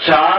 4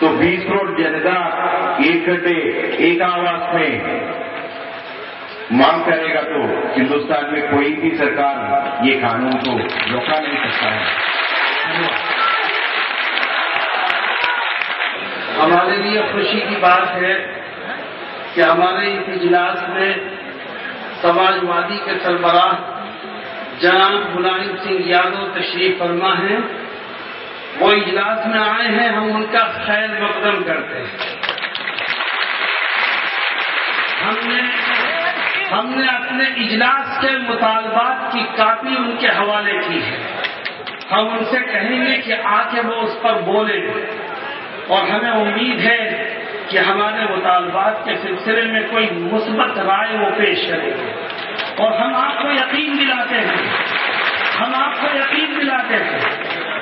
تو 20 کروڑ جنتا ایک گھنٹے ایک آواز میں مانگ کرے گا تو ہندوستان میں کوئی بھی سرکار یہ قانون کو روکا نہیں سکتا ہے. ہمارے لیے خوشی کی بات ہے کہ ہمارے اس اجلاس میں سماجوادی کے سربراہ جناب ملائم سنگھ یادو تشریف فرما ہیں. وہ اجلاس میں آئے ہیں، ہم ان کا خیر مقدم کرتے ہیں. ہم نے اپنے اجلاس کے مطالبات کی کاپی ان کے حوالے کی ہے. ہم ان سے کہیں گے کہ آ کے وہ اس پر بولیں، اور ہمیں امید ہے کہ ہمارے مطالبات کے سلسلے میں کوئی مثبت رائے وہ پیش کریں گے. اور ہم آپ کو یقین دلاتے ہیں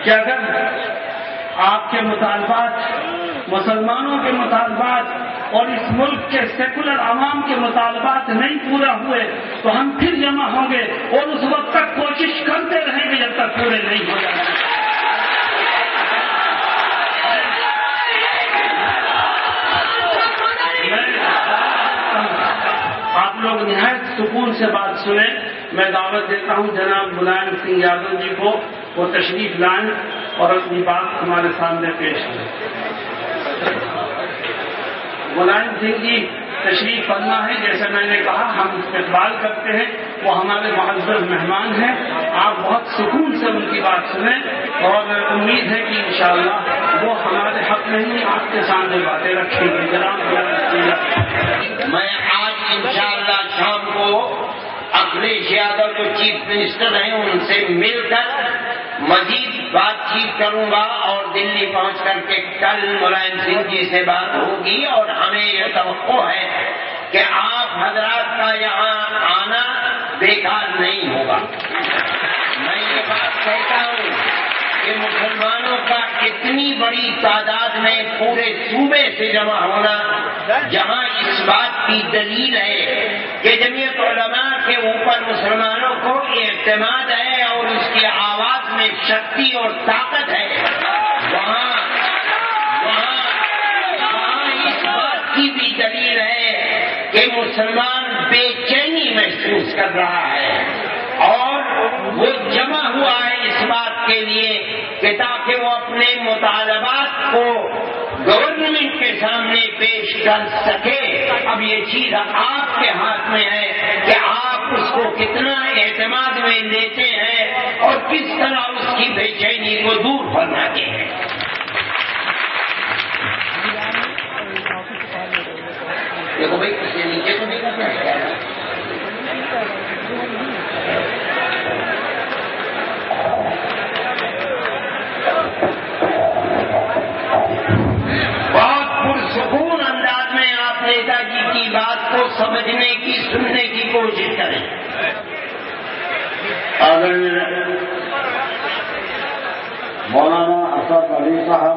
کہ اگر آپ کے مطالبات مسلمانوں کے مطالبات اور اس ملک کے سیکولر عوام کے مطالبات نہیں پورا ہوئے تو ہم پھر جمع ہوں گے اور اس وقت تک کوشش کرتے رہیں گے جب تک پورے نہیں ہو جائیں گے. آپ لوگ نہایت سکون سے بات سنیں. میں دعوت دیتا ہوں جناب ملائم سنگھ یادو جی کو، وہ تشریف لائیں اور اپنی بات ہمارے سامنے پیش کریں. ملائم سنگھ جی تشریف فرما ہے. جیسے میں نے کہا ہم استقبال کرتے ہیں، وہ ہمارے معزز مہمان ہیں. آپ بہت سکون سے ان کی بات سنیں اور امید ہے کہ انشاءاللہ وہ ہمارے حق میں ہی آپ کے سامنے باتیں رکھیں گے. جناب میں آج انشاءاللہ شام کو اکھلیش یادو جو چیف منسٹر ہیں ان سے مل کر مزید بات چیت کروں گا اور دلی پہنچ کر کے کل ملائم سنگھ جی سے بات ہوگی. اور ہمیں یہ توقع ہے کہ آپ حضرات کا یہاں آنا بیکار نہیں ہوگا. میں یہ بات کہتا ہوں کہ مسلمانوں کا اتنی بڑی تعداد میں پورے صوبے سے جمع ہونا، جہاں اس بات کی دلیل ہے کہ جمعیت علماء کے اوپر مسلمانوں کو اعتماد ہے اور اس کی آواز میں شکتی اور طاقت ہے، وہاں اس بات کی بھی دلیل ہے کہ مسلمان بے چینی محسوس کر رہا ہے اور وہ جمع ہوا ہے اس بات کے لیے کہ تاکہ وہ اپنے مطالبات کو گورنمنٹ کے سامنے پیش کر سکے. اب یہ چیز آپ کے ہاتھ میں ہے کہ آپ اس کو کتنا اعتماد میں لیتے ہیں اور کس طرح اس کی بے چینی کو دور فرماتے ہیں. دیکھو بھائی کسی نیچے تو نہیں کرنا ہے. بہت پرسکون انداز میں آپ نیتا جی کی بات کو سمجھنے کی، سننے کی کوشش کریں. مولانا اسد علی صاحب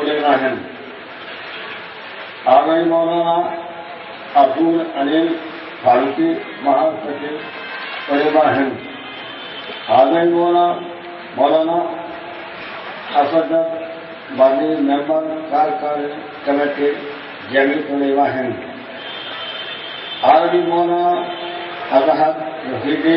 علماء ہند، آگئی مولانا عبدال انیل فاروقی مہاسچو علماء ہند، آگئی مولانا اسد بانی ممبر کارکاری کمیٹی جمعیت علماء ہند، آگئی مولانا اظہر رفیقی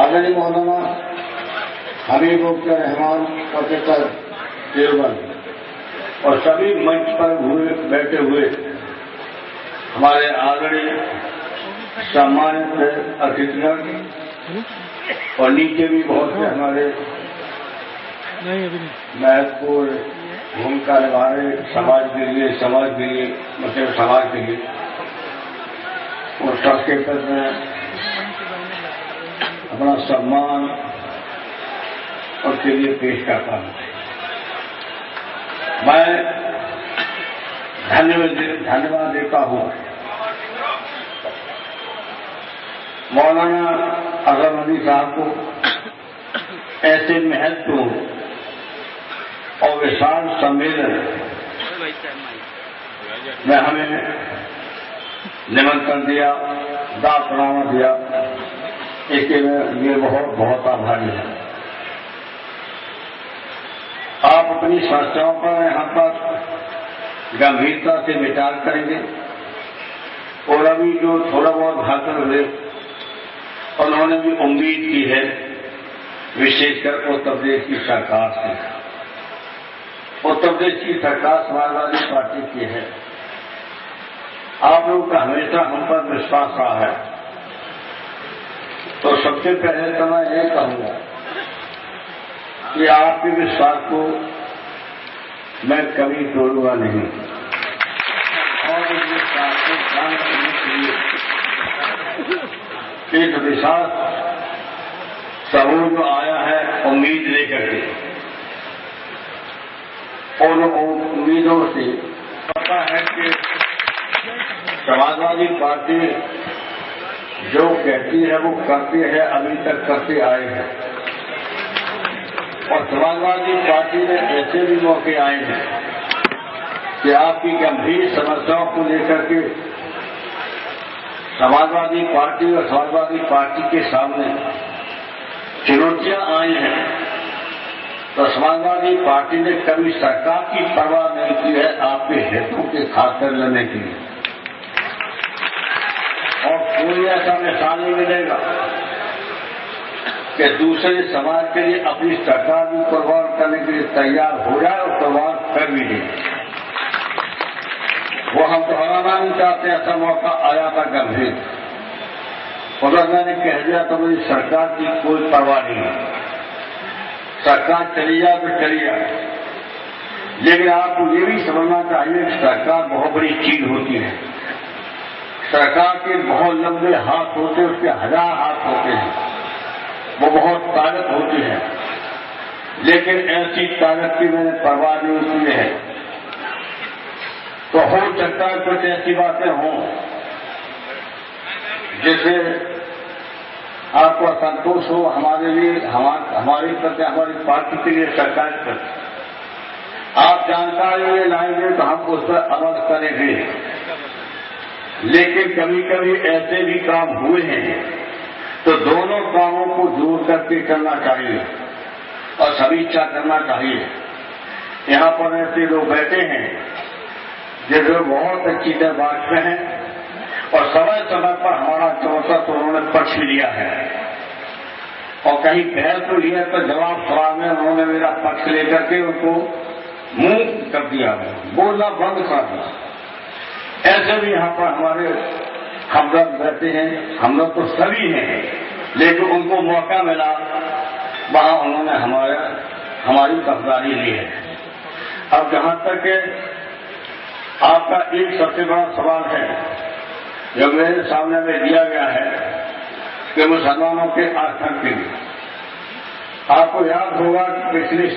آگئی مولانا حبیب الرحمان پروفیسر دیوبند اور سبھی منچ پر بیٹھے ہوئے ہمارے آگڑی سمانت اتھیگن اور نیچے بھی بہت سے ہمارے مہتوپورن بھومکا نبھا رہے سماج کے لیے مسلم سماج کے لیے، اور سب کے ساتھ میں اپنا سمان اور کے لیے پیش کرتا ہوں. میں دھنیواد دیتا ہوں مولانا اظہر علی صاحب کو ایسے مہتو اور وشال سمیلن میں ہمیں نمنترن دیا، دعوت نامہ دیا اس کے لیے بہت بہت آبھاری ہے. آپ اپنی سمسیاؤں پر یہاں پر گمبھیرتا سے وچار کریں گے اور ابھی جو تھوڑا بہت حاصل ہوئے انہوں نے بھی امید کی ہے وشیش کر اتر پردیش کی سرکار سے. اتر پردیش کی سرکار سماجوادی پارٹی کی ہے. آپ لوگوں کا ہمیشہ ہم پر وشواس رہا ہے. تو سب سے پہلے تو میں یہ کہوں گا کہ آپ کے وشواس کو میں کبھی توڑوں گا نہیں اور اس وشواس کو قائم کرنے کے لیے ایک وشواس ضرور جو آیا ہے امید لے کر کے اور امیدوں سے پتا ہے کہ سماجوادی پارٹی جو کہتی ہے وہ کرتی ہے, ابھی تک کرتے آئے ہیں. اور سماجوادی پارٹی میں ایسے بھی موقع آئے ہیں کہ آپ کی گمبھیر سمسیاؤں کو لے کر کے سماجوادی پارٹی اور سماجوادی پارٹی کے سامنے چنوتیاں آئی ہیں تو سماجوادی پارٹی نے کبھی سرکار کی پرواہ نہیں کی ہے آپ کے ہتوں کے خاطر لڑنے کے لیے. اور کوئی ایسا مثال نہیں ملے گا کہ دوسرے سماج کے لیے اپنی سرکار بھی قربان کرنے کے لیے تیار ہو جائے اور قربان کر بھی دے. وہ ہم دہرانا نہیں چاہتے. ایسا موقع آیا تھا گمبھیر, اگر میں نے کہہ دیا تو میری سرکار کی کوئی پرواہ نہیں ہے, سرکار چلی جائے تو چلی جائے. لیکن آپ کو یہ بھی سمجھنا چاہیے کہ سرکار بہت بڑی چیز ہوتی ہے. سرکار کے بہت لمبے ہاتھ ہوتے ہیں, اس کے 1000 ہاتھ ہوتے ہیں, وہ بہت طاقت ہوتی ہے. لیکن ایسی طاقت کی میں نے پرواہ نہیں کی ہے. تو ہو سکتا ہے کچھ ایسی باتیں ہوں جیسے آپ کو سنتوش ہو ہمارے لیے, ہماری کرتے ہماری پارٹی کے لیے سرکار کرتے. آپ جانکاری یہ لائیں گے تو ہم اس پر عمل کریں گے. لیکن کبھی کبھی ایسے بھی کام ہوئے ہیں تو دونوں کاموں کو جوڑ کر کے کرنا چاہیے اور سمیچا کرنا چاہیے. یہاں پر ایسے لوگ بیٹھے ہیں جیسے بہت اچھی طرح بات میں ہیں اور سمے سمے پر ہمارا چوتھا تو انہوں نے پکش لیا ہے اور کہیں بحث تو لیا تو جواب سوال میں انہوں نے میرا پکش لے کر کے ان کو منہ کر دیا, بولنا بند کر دیا. ایسے بھی یہاں پر ہمارے ہمدرد رہتے ہیں, ہمدرد تو سبھی ہیں, لیکن ان کو موقع ملا وہاں انہوں نے ہماری طرفداری لی ہے. اب جہاں تک کہ آپ کا ایک سب سے بڑا سوال ہے جو میرے سامنے میں دیا گیا ہے کہ مسلمانوں کے آرکھن کے لیے, آپ کو یاد ہوگا کہ پچھلے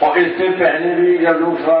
اور اس سے پہلے بھی جب لوک سبھا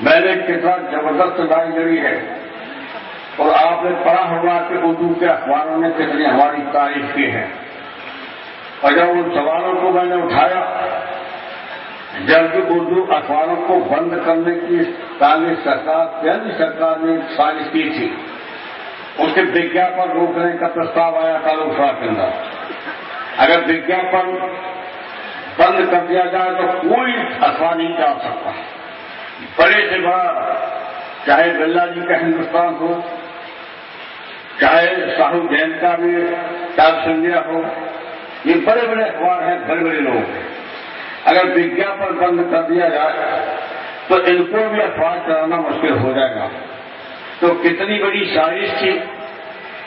میں نے کتنا زبردست لڑائی لڑی ہے اور آپ نے پڑھا ہوگا کہ اردو کے اخباروں نے کتنی ہماری تعریف کی ہے. اور جب ان سوالوں کو میں نے اٹھایا, جبکہ اردو اخباروں کو بند کرنے کی کانگریس سرکار, کیندر سرکار نے سازش کی تھی, اس کے وگیاپن روکنے کا پرستاو آیا تھا لوک سبھا کے اندر. اگر وگیاپن بند کر دیا جائے تو کوئی اخبار نہیں ڈال سکتا, بڑے سے بڑا, چاہے بلّا جی کا ہندوستان ہو, چاہے ساہو جین کا بھی ٹائمس انڈیا ہو, یہ بڑے بڑے اخبار ہیں, بڑے بڑے لوگ ہیں. اگر وگیاپن بند کر دیا جائے تو ان کو بھی اخبار چلانا مشکل ہو جائے گا. تو کتنی بڑی سازش تھی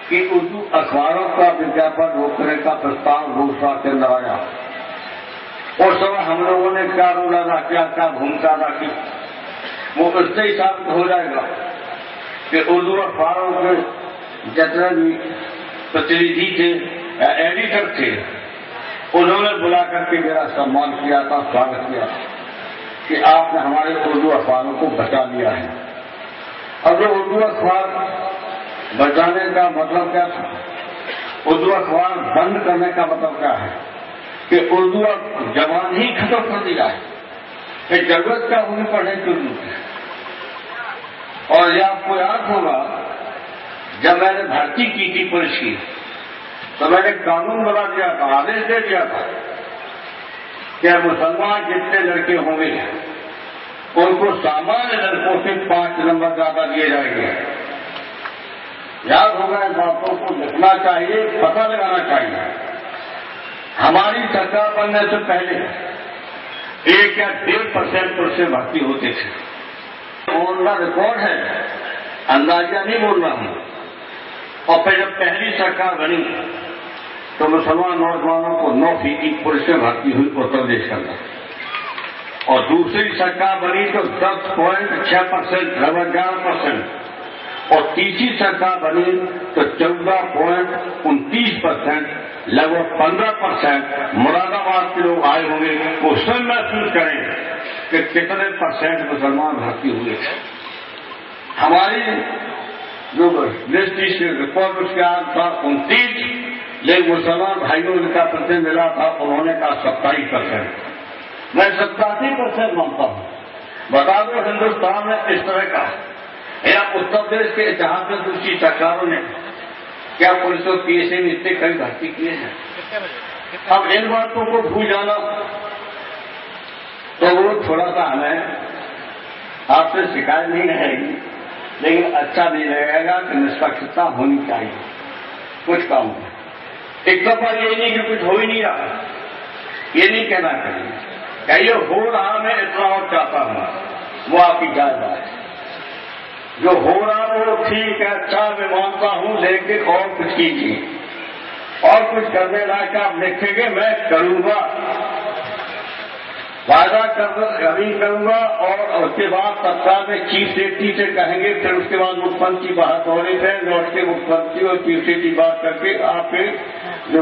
کہ اردو اخباروں کا وگیاپن روکنے کا پرستاو لوک سبھا کے اندر آیا. اور سب ہم لوگوں نے کیا رول ادا کیا, کیا بھومکا ادا کی, وہ اس سے ہی ثابت ہو جائے گا کہ اردو اخباروں کے جتنے بھی پرتنیدھی تھے یا ایڈیٹر تھے انہوں نے بلا کر کے میرا سمان کیا تھا, سواگت کیا کہ آپ نے ہمارے اردو اخباروں کو بچا لیا ہے. اب جو اردو اخبار بچانے کا مطلب کیا تھا, اردو اخبار بند کرنے کا مطلب کیا ہے کہ اردو زبان ہی ختم کر دی جائے, کہ ضرورت کیا ہوئی پڑھنے کی اردو کی. اور یہ آپ کو یاد ہوگا جب میں نے بھرتی کی تھی پولیس کی تو میں نے قانون بنا دیا تھا، آدیش دے دیا تھا کہ مسلمان جتنے لڑکے ہوں گے ان کو سامانیہ لڑکوں سے 5 نمبر زیادہ دیے جائیں گے۔ یاد ہوگا ان باتوں کو لکھنا چاہیے، پتہ لگانا چاہیے۔ ہماری سرکار بننے سے پہلے 1 یا 1.5% پر سے بھرتی ہوتے تھے، آن کا ریکارڈ ہے، اندازہ نہیں بول رہا ہوں۔ اور پھر جب پہلی سرکار بنی تو مسلمان نوجوانوں کو 9% پولیس میں بھرتی ہوئی اتر پردیش کے اندر، اور دوسری سرکار بنی تو 10.6%، لگ 11%، اور تیسری سرکار بنی تو 14.29%، لگ بھگ 15%۔ مراد آباد کے لوگ آئے ہوں گے وہ سب محسوس کریں کہ کتنے % مسلمان بھرتی ہوئے تھے۔ ہماری جو لسٹ رپورٹ اس کے آج تھا 29، لیکن مسلمان بھائیوں کا پرسنٹ ملا تھا، انہوں نے کہا 27%۔ میں 87% مانتا ہوں۔ بتا دو ہندوستان میں اس طرح کا یا اتر پردیش کے جہاں سے دوسری سرکاروں نے کیا پولیس اور پی ایس اے میں اتنے کئی بھرتی کیے ہیں؟ اب ان باتوں کو بھول جانا تو وہ تھوڑا سا ہمیں آپ سے شکایت نہیں رہے گی، لیکن اچھا نہیں لگے گا کہ نسپکشتا ہونی چاہیے کچھ کام میں۔ ایک دفعہ یہ نہیں کہ کچھ ہو ہی نہیں رہا، یہ نہیں کہنا چاہیے کہ یہ ہو رہا، میں اتنا اور چاہتا ہوں، وہ آپ کی جائز بات ہے۔ جو ہو رہا وہ ٹھیک ہے، اچھا میں مانتا ہوں، لیکن اور کچھ کیجیے، اور کچھ کرنے لائق آپ لکھیں گے میں کروں گا، وعدہ ابھی کروں گا، اور اس کے بعد تتکال میں چیف سیکرٹری سے کہیں گے، پھر اس کے بعد مکھ منتری کی بات ہو رہی ہے، لوٹ کے مکھ منتری اور چیف سیکرٹری بات کر کے آپ کے جو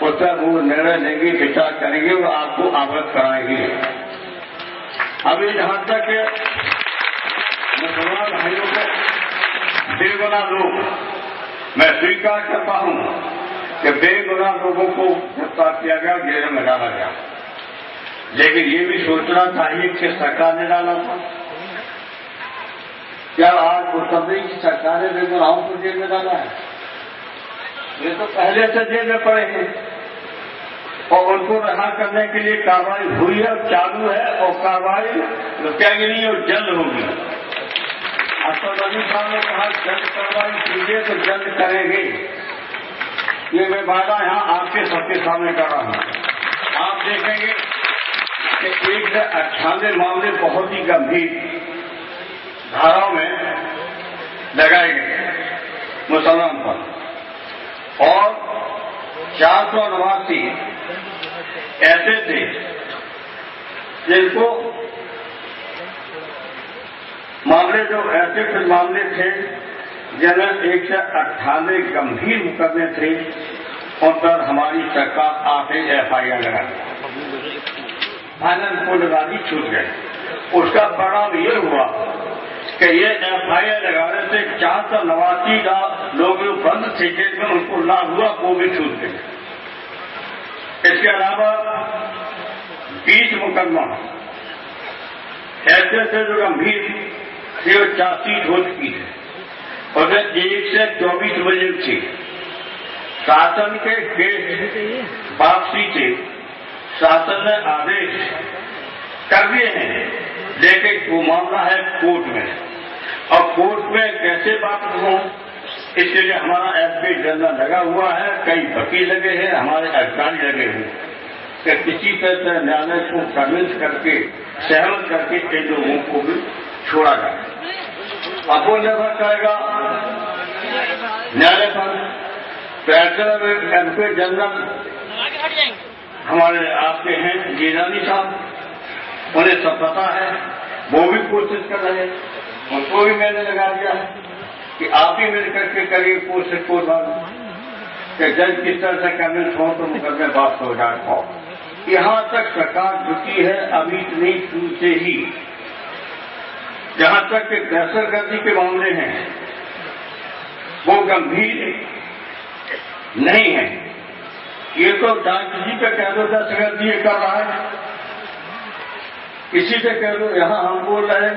اس پر وہ نرنے لیں گے، وچار کریں گے، وہ آپ کو آگت کرائیں گے۔ ابھی جہاں تک مسلمان بھائیوں کو بے گناہ لوگ، میں سویکار کرتا ہوں کہ بے گناہ لوگوں کو گرفتار کیا گیا، جیل میں ڈالا گیا، لیکن یہ بھی سوچنا چاہیے کہ سرکار نے ڈالا تھا کیا؟ آج اتر پردیش کی سرکار نے بے گناہوں کو جیل میں ڈالا ہے؟ یہ تو پہلے سے جیل میں پڑے ہیں، اور ان کو رہا کرنے کے لیے کارروائی ہوئی ہے، چالو ہے، اور کارروائی رکے گی نہیں اور جلد ہوگی۔ اسد علی صاحب نے کہا جلد کارروائی کیجیے تو جلد کریں گے، یہ میں وعدہ یہاں آپ کے سب کے سامنے کر رہا ہوں۔ آپ دیکھیں گے کہ 198 معاملے بہت ہی گمبھیر دھاراؤں میں لگائے گئے مسلمان پر، اور 489 ایسے تھے جن کو معاملے جو ایسے کچھ معاملے تھے جن میں 198 گمبھیر مقدمے تھے، ان پر ہماری سرکار آتے FIR لگا فائنل کو لگا دی، چھوٹ گئے۔ اس کا پڑاؤ یہ ہوا کہ یہ FIR لگانے سے 489 لوگ جو بند تھے جیل میں ان کو لا ہوا، وہ بھی چھوٹ گئے۔ اس کے علاوہ 20 مقدمہ ایسے سے جو گمبھیر تھے وہ 84 ہو چکی ہے، اور 1 سے 24 بجے تھی۔ شاسن کے کیس واپسی سے شاسن نے آدیش کر دیے ہیں، لیکن وہ معاملہ ہے کورٹ میں، اور کورٹ میں کیسے واپس ہوں اس کے لیے ہمارا FP جنرل لگا ہوا ہے، کئی وکیل لگے ہیں، ہمارے ادھیکاری لگے ہوئے کہ کسی طرح سے نیالے کو کنوینس کر کے سہمت کر کے ان لوگوں کو بھی چھوڑا جائے۔ اب وہ نربھر کرے گا نیالے پر۔ تو ایسے FP جنرل ہمارے آپ کے ہیں جیلانی صاحب، انہیں سب پتا ہے، وہ بھی کوشش کر رہے ہیں، ان کو بھی میں نے لگا دیا ہے کہ آپ ہی مل کر کے کریے کوشش کو کہ جج کس طرح سے کنوینس ہو تو مقدمے واپس ہو جائے پاؤ۔ یہاں تک سرکار جھکی ہے ابھی اتنی دور سے ہی، جہاں تک کہ دہشت گردی کے معاملے ہیں وہ گمبھیر نہیں ہے۔ یہ تو جہاں کسی پہ کہہ دو دہشت گردی یہ کر رہا ہے، کسی سے کہہ دو یہاں ہم بول رہے ہیں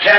6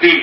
3,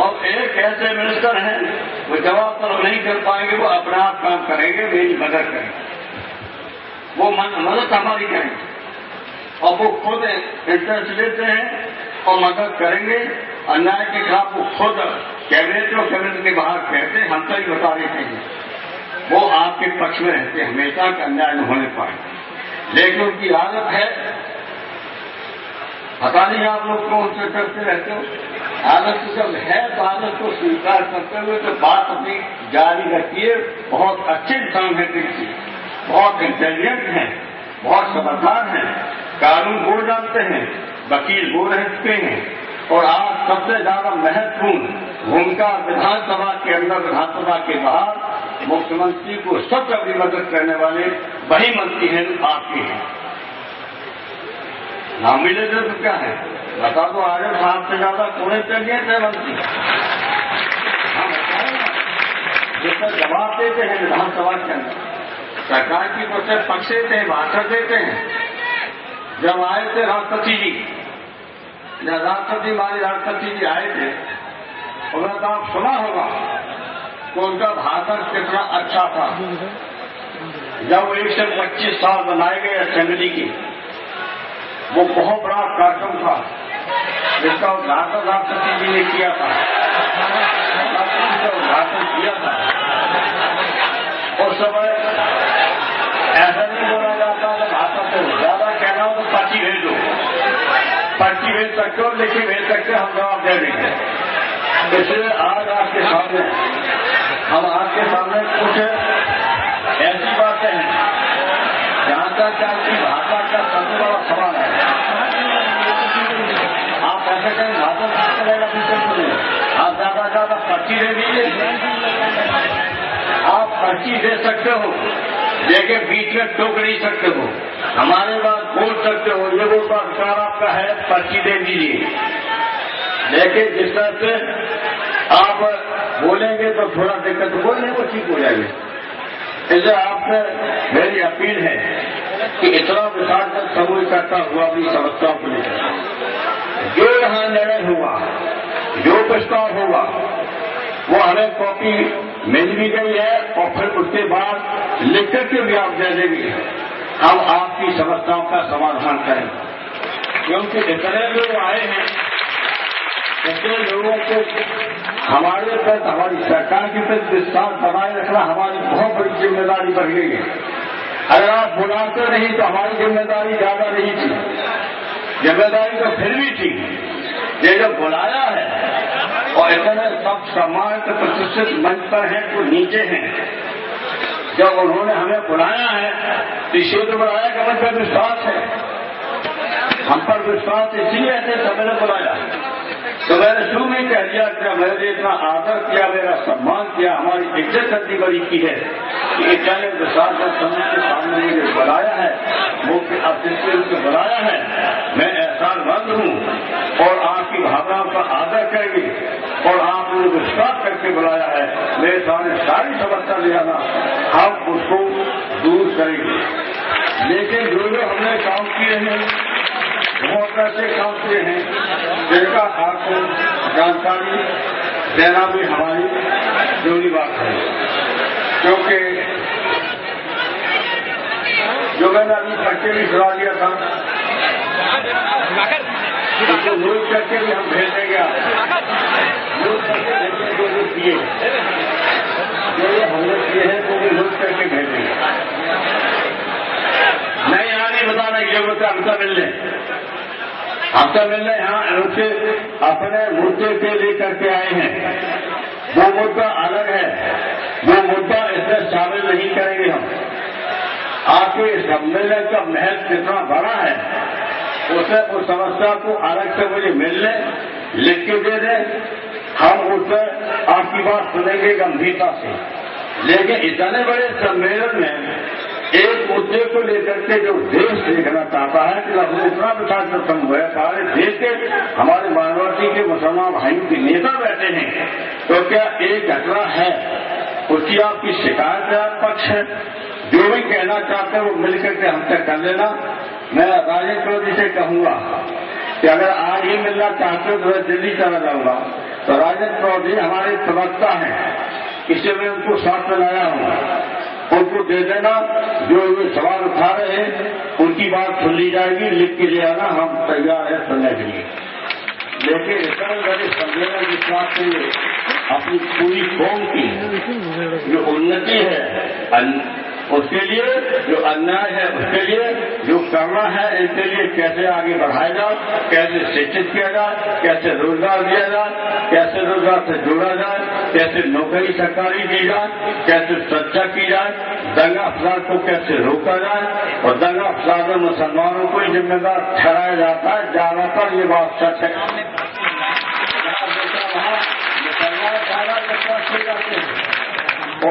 اور ایک ایسے منسٹر ہیں وہ جواب طلب نہیں کر پائیں گے، وہ اپنے آپ کام کریں گے، میری مدد کریں گے، وہ مدد ہماری کریں گے، اور وہ خود انٹرسٹ لیتے ہیں اور مدد کریں گے۔ انیائے کے خلاف وہ خود کیبنٹ اور کیبنٹ کے باہر کہتے ہیں، ہم تو ہی بتا دیتے ہیں، وہ آپ کے پکش میں رہتے ہیں ہمیشہ کہ انیائے نہ ہونے پائے، لیکن ان کی عادت ہے، پتا نہیں آپ لوگ کون سے کرتے رہتے ہو، عادت جب ہے تو عادت کو سویکار کرتے ہوئے تو بات اپنی جاری رکھیے۔ بہت اچھے انسان ہیں دل سے، بہت انٹیلیجنٹ ہیں، بہت سمجھدار ہیں، قانون وہ جانتے ہیں، وکیل وہ رہ چکے ہیں، اور آج سب سے زیادہ مہتوپورن بھومکا ودھان سبھا کے اندر، ودھان سبھا کے باہر مکھیہ منتری کو سب سے بڑی مدد کرنے والے وہی منتری ہیں جو آپ کے ہیں۔ نام ملے تو کیا ہے بتا دو، آرڈر صاحب سے زیادہ کونے چلیے تھے منتری، ہم جس پر جواب دیتے ہیں ودھان سبھا کے اندر، سرکار کی طرف سے پکشے تھے، بھاشن دیتے ہیں۔ جب آئے تھے راشٹرپتی جی، ہمارے راشٹرپتی جی آئے تھے، انہوں نے آپ سنا ہوگا کہ ان کا بھاشن کتنا اچھا تھا۔ جب وہ 125 سال بنائے گئے اسمبلی کی، وہ بہت بڑا کارکرم تھا جس کا ادھاٹن راشٹرپتی جی نے کیا تھا، ادھاٹن کیا تھا۔ اس سمے ایسا نہیں بولا جاتا کہ بھاشن سے زیادہ کہنا ہو تو پرچی بھیج دو، پرچی بھیج سکتے ہو، لکھ کے بھیج سکتے ہم جواب دے دیں گے۔ اس لیے آج آپ کے سامنے ہم آپ کے سامنے کچھ ایسی باتیں ہیں جہاں تک آپ کی بھاشا کا سب سے بڑا سوال ہے۔ آپ ایسے کہیں بھاشن کرے گا آپ زیادہ سے زیادہ پرچی دے دیجیے، آپ پرچی دے سکتے ہو لیکن بیچ میں ٹوک نہیں سکتے ہو، ہمارے بات بول سکتے ہو، یہ وہ ادھیکار آپ کا ہے، پرچی دے دیجیے، لیکن جس طرح سے آپ بولیں گے تو تھوڑا دقت بولنے کو ٹھیک ہو جائے گی۔ اس لیے آپ سے میری اپیل ہے کہ اتنا وشال تک سموہ کرتا ہوا اپنی سمسیاؤں کو لے کر جو یہاں نرنے ہوا، جو پرستاؤ ہوگا وہ ہمیں کاپی مل بھی گئی ہے، اور پھر اس کے بعد لکھ کر کے بھی آپ دے دیں گے، ہم آپ کی سمسیاؤں کا سمادھان کریں گے، کیونکہ اتنے لوگ آئے ہیں، اتنے لوگوں کو ہمارے پر، ہماری سرکار کی طرف وشواس بنائے رکھنا ہماری بہت بڑی ذمہ داری بڑھ گئی ہے۔ اگر آپ بلاتے نہیں تو ہماری ذمہ داری زیادہ نہیں تھی، ذمہ داری تو پھر بھی تھی، یہ جو بلایا ہے اور اتنے سب سماج کے پرتشت منچ پر ہیں تو نیچے ہیں، جب انہوں نے ہمیں بلایا ہے تو اس لیے تو بلایا کہ ہم پر وشواس ہے، ہم پر وشواس اسی لیے ایسے سب نے بلایا، تو میں نے شروع میں کہہ دیا کہ میں نے اتنا آدر کیا، میرا سمان کیا، ہماری عزت اتنی بڑی کی ہے کہ اتنے وشواس کا سمجھ کے سامنے مجھے بلایا ہے، وہ ان سے بلایا ہے، میں احسان مند ہوں اور آپ کی بھاوناؤں کا آدر کریں گے، اور آپ نے وشواس کر کے بلایا ہے، میرے سامنے ساری سمسیا لے آنا، ہم اس کو دور کریں گے۔ لیکن جو ہم نے کام کیے ہیں بہت ایسے کام کیے ہیں جن کا آپ کو جانکاری دینا بھی ہماری ضروری بات ہے، کیونکہ جو میں نے ابھی کر کے بھی سنا دیا تھا اس کو نوٹ کر کے بھی ہم بھیج دیں گے، نوٹ کر کے بھیجنے کو جو کیے جو ہم نے کیے ہیں وہ بھی نوٹ کر کے بھیج دیں گے۔ میں یہاں نہیں بتانا کی ضرورت ہے، ہم سے مل لیں، ہم سے ملنے یہاں ان سے اپنے مدعے سے لے کر کے آئے ہیں، وہ مدعا الگ ہے، وہ مدعا اس میں شامل نہیں کریں گے ہم۔ آپ کے سمجھنے کا محل کتنا بڑا ہے اسے اس سمسیا کو الگ سے مجھے ملنے لکھ کے دے دیں، ہم اس سے آپ کی بات سنیں گے گمبھیرتا سے، لیکن اتنے بڑے سمیلن میں ایک مدعے کو لے کر کے جو دیش دیکھنا چاہتا ہے کہ اتنا پرچار ختم ہوا ہے، سارے دیش کے ہمارے مائنورٹی کے مسلمان بھائیوں کے نیتا بیٹھے ہیں، تو کیا ایک گھٹنا ہے اس کی آپ کی شکایت ہے، پکش ہے، جو بھی کہنا چاہتے ہیں وہ مل کر کے ہم سے کر لینا۔ میں راجیش چودھری سے کہوں گا کہ اگر آج ہی ملنا چاہتے ہو تو میں دلی چلا جاؤں گا، تو راجد چودھری ہمارے پروکتا ہیں، اس لیے میں ان کو ساتھ میں لایا ہوں، ان کو دے دینا، جو یہ سوال اٹھا رہے ہیں ان کی بات سن لی جائے گی، لکھ کے لے آنا، ہم تیار ہیں سننے کے لیے۔ لیکن اتنا بڑے سمجھنا جس بات سے اپنی پوری قوم کی جو انتی ہے، اس کے لیے جو انیائے ہے، اس کے لیے جو کرنا ہے، ان کے لیے کیسے آگے بڑھایا جائے، کیسے شکشت کیا جائے، کیسے روزگار دیا جائے، کیسے روزگار سے جوڑا جائے، کیسے نوکری سرکاری دی جائے، کیسے سچا کی جائے، دنگا فساد کو کیسے روکا جائے، اور دنگا فساد میں مسلمانوں کو ہی ذمہ دار ٹھہرایا جاتا ہے، زیادہ تر یہ بات سچ ہے۔ وہ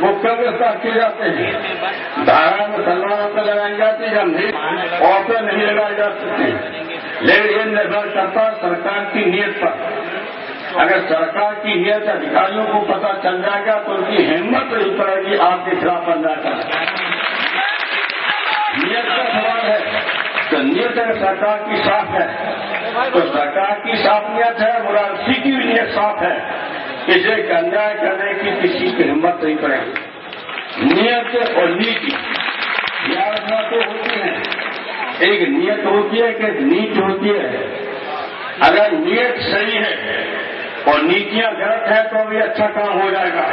وہ کب کیے جاتے ہیں، دھارا مسلمانوں پہ لگائی جاتی ہے، عورتیں نہیں لگائی جا سکتی، لیکن یہ نربھر کرتا ہے سرکار کی نیت پر۔ اگر سرکار کی نیت ادھیکاریوں کو پتہ چل جائے گا تو ان کی ہمت نہیں پڑے گی آپ کے خلاف بن جائے گا۔ نیت کا سوال ہے تو نیت اگر سرکار کی صاف ہے تو سرکار کی صاف نیت ہے، مرادی کی بھی نیت صاف ہے، اسے انیائے کرنے کی کسی کی ہمت نہیں پڑے گی۔ نیت اور نیتی یاد تو ہوتی ہے، ایک نیت ہوتی ہے کہ نیت ہوتی ہے۔ اگر نیت صحیح ہے اور نیتیاں غلط ہے تو بھی اچھا کام ہو جائے گا،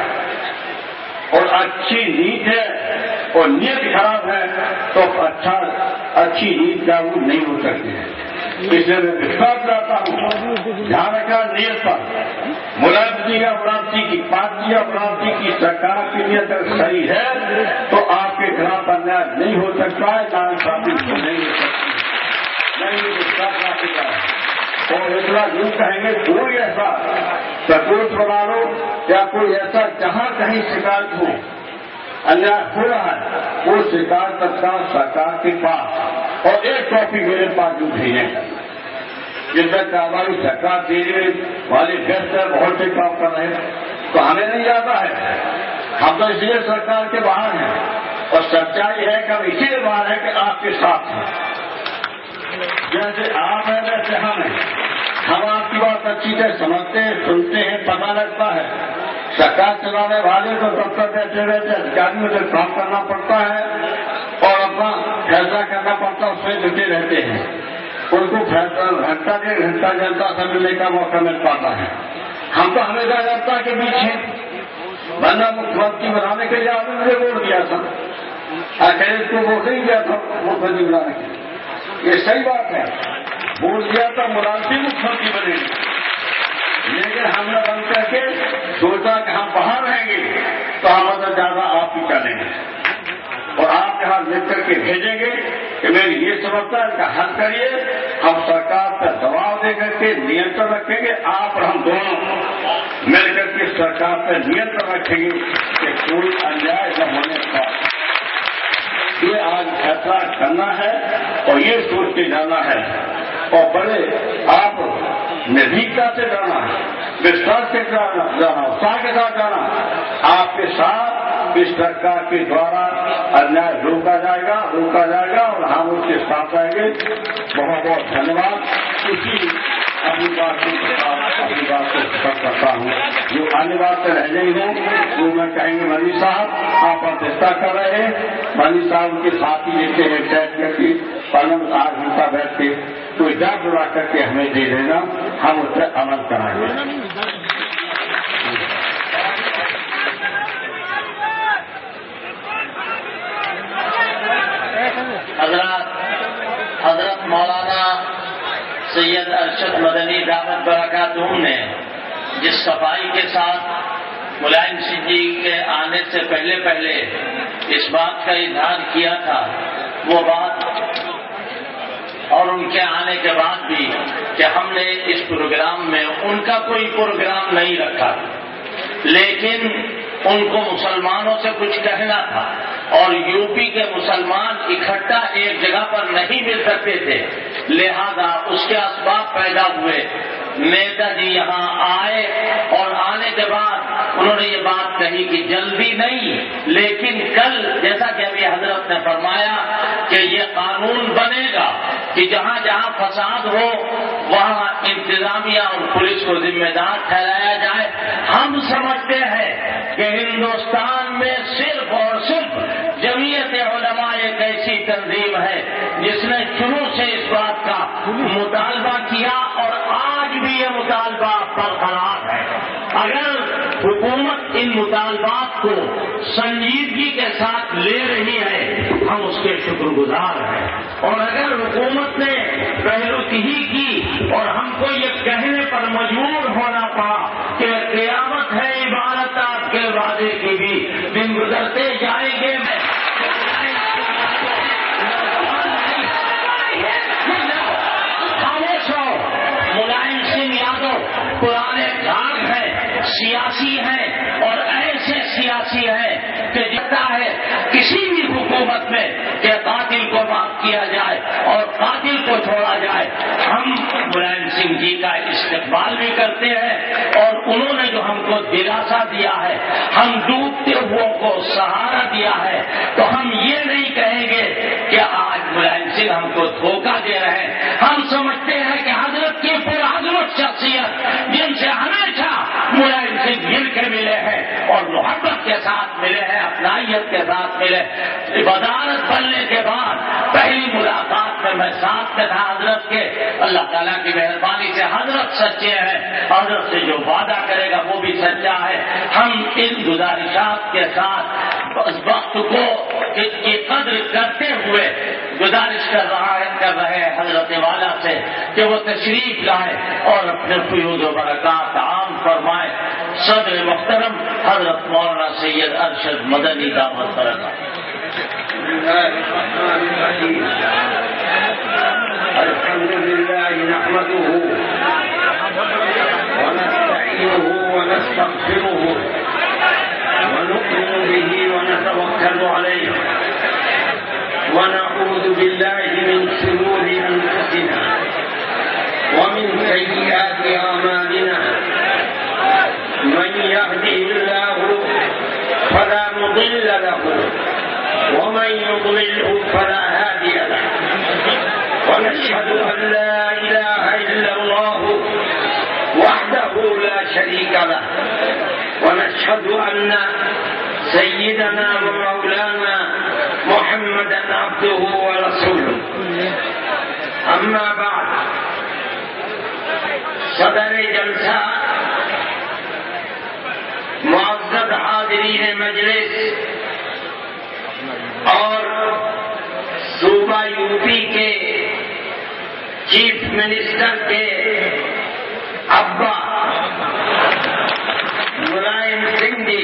اور اچھی نیت ہے اور نیت خراب ہے تو اچھی نیت لاگو نہیں ہو سکتی ہے۔ اس لیے میں وشواس کرتا ہوں، دھیان رکھا نیت پر، ملازمتی یا پراپتی کی پارٹی یا پراپتی کی سرکار کی نیت اگر صحیح ہے تو آپ کے خلاف انیائے نہیں ہو سکتا ہے، ناانصافی نہیں ہو سکتی، نہیں وشواس نہ سکتا ہے۔ اور اتنا یوں کہیں گے کوئی ایسا سکوت بنا لو یا کوئی ایسا جہاں کہیں شکایت ہو، انیائے ہو رہا ہے، وہ شکایت تک سرکار کے پاس اور ایک کاپی میرے پاس جو بھیجیں، جس میں ہماری سرکار دینے والے گیسٹ ہے، بہت سے کام کر رہے ہیں تو ہمیں نہیں آتا ہے، ہم تو اس لیے سرکار کے باہر ہیں، اور سچائی ہے کہ ہم اسی لیے باہر ہیں کہ آپ کے ساتھ ہیں، جیسے آپ ہیں ویسے ہم ہیں، ہم آپ کی بات اچھی سے سمجھتے ہیں، سنتے ہیں، پتہ لگتا ہے۔ سرکار چلانے والے کو دفتر بیٹھے رہتے ادھیکاریوں سے کام کرنا پڑتا ہے اور اپنا فیصلہ کرنا پڑتا ہے، اس میں جٹے رہتے ہیں، ان کو گھنٹہ ڈیڑھ گھنٹہ جنتا سے ملنے کا موقع مل پاتا ہے۔ ہم تو ہمیشہ جنتا کے بیچ ہیں، ورنہ مکھ منتری بنانے کے لیے آپ نے مجھے ووٹ دیا تھا، اکیلے کو ووٹ نہیں دیا تھا مکھ منتری بنانے کے لیے، یہ صحیح بات ہے، ووٹ دیا تھا ملازم مکھ منتری بنے، لیکن ہم نے بن کر کے سوچا کہ ہم باہر رہیں گے تو ہم زیادہ آپ ہی کریں گے، اور آپ کے ہاتھ لکھ کر کے بھیجیں گے کہ میری یہ سمجھتا ہے کا حل کریے، ہم سرکار پر دباؤ دے کر کے نینترن رکھیں گے، آپ اور ہم دونوں مل کر کے سرکار پر نینترن رکھیں گے کہ کوئی انیائے نہ ہونے کا۔ یہ آج فیصلہ کرنا ہے اور یہ سوچ کے جانا ہے، اور بڑے آپ نزدیکتا سے جانا ہے، وشواس کے جانا، اتساہ کے ساتھ جانا، آپ کے ساتھ اس سرکار کے دوارا انیائے روکا جائے گا اور ہم اس کے ساتھ آئیں گے۔ بہت بہت دھنیہ واد۔ اسی اپنی بات کو سفر کرتا ہوں، جو آنے بات سے رہ گئی ہوں وہ میں کہیں گے مانی صاحب آپ پرتشتہ کر رہے ہیں، مانی صاحب کے ساتھ ہی لیتے ہیں ٹیپ کر کے پلنگ 8 گھنٹہ بیٹھ کے کوئی ڈاک اڑا کر کے ہمیں دے دینا، ہم اس پر عمل کرائیں گے۔ حضرت مولانا سید ارشد مدنی دعوت برکاتہم نے جس صفائی کے ساتھ ملائم سنگھ جی کے آنے سے پہلے اس بات کا اظہار کیا تھا، وہ بات اور ان کے آنے کے بعد بھی کہ ہم نے اس پروگرام میں ان کا کوئی پروگرام نہیں رکھا، لیکن ان کو مسلمانوں سے کچھ کہنا تھا، اور یو پی کے مسلمان اکٹھا ایک جگہ پر نہیں مل سکتے تھے، لہذا اس کے اسباب پیدا ہوئے۔ نیتا جی یہاں آئے اور آنے کے بعد انہوں نے یہ بات کہی کہ جلدی نہیں، لیکن کل جیسا کہ ابھی حضرت نے فرمایا کہ یہ قانون بنے گا کہ جہاں جہاں فساد ہو وہاں انتظامیہ اور پولیس کو ذمہ دار ٹھہرایا جائے. ہم سمجھتے ہیں کہ ہندوستان میں صرف اور صرف جمعیت علماء ایک ایسی تنظیم ہے جس نے شروع سے اس بات کا مطالبہ کیا اور آج بھی یہ مطالبہ برقرار ہے. اگر حکومت ان مطالبات کو سنجیدگی کے ساتھ لے رہی ہے ہم اس کے شکر گزار ہیں، اور اگر حکومت نے پہلوکہی کی اور ہم کو یہ کہنے پر مجبور ہونا پڑا کہ قیامت ہے عبارت آپ کے وعدے کی بھی دن گزرتے جائیں گے. ملائم سنگھ یادو پرانے گھاٹ ہیں، سیاسی ہیں اور ایسے سیاسی ہیں کہ جتا ہے کسی بھی حکومت میں کہ قاتل کو معاف کیا جائے اور قاتل کو چھوڑا جائے. ہم ملائم سنگھ جی کا استقبال بھی کرتے ہیں اور انہوں نے جو ہم کو دلاسا دیا ہے، ہم ڈوبتے ہوئے کو سہارا دیا ہے، تو ہم یہ نہیں کہیں گے کہ آج ملائم سنگھ ہم کو دھوکہ دے رہے ہیں. ہم سمجھتے ہیں کہ حضرت کی پرعظمت شخصیت جن سے ہمیشہ ملائم سنگھ مل کے ملے ہیں اور محبت کے ساتھ ملے ہیں، اپنائیت کے ساتھ ملے. وزارت بننے کے بعد پہلی ملاقات میں میں ساتھ میں تھا حضرت کے. اللہ تعالیٰ کی مہربانی سے حضرت سچے ہیں، حضرت سے جو وعدہ کرے گا وہ بھی سچا ہے. ہم ان گزارشات کے ساتھ اس وقت کو کی قدر کرتے ہوئے گزارش کر رہے ہیں حضرت والا سے کہ وہ تشریف لائے اور اپنے فیوز و برکات عام فرمائے. صدر محترم حضرت مولانا سید ارشد مدنی دعوت برکات. الحمد لله نحمده ونستعينه ونستغفره ونؤمن به ونتوكل عليه ونعوذ بالله من شرور أنفسنا ومن سيئات أعمالنا. من يهده الله فلا مضل له ومن يضلله فلا هادي له. ونشهد أن لا إله إلا الله وحده لا شريك له ونشهد أن سيدنا ومولانا محمدا عبده ورسوله. أما بعد، صدر جلسہ، معزز حاضرین مجلس اور صوبہ یو پی کے چیف منسٹر کے ابا ملائم سنگھ جی.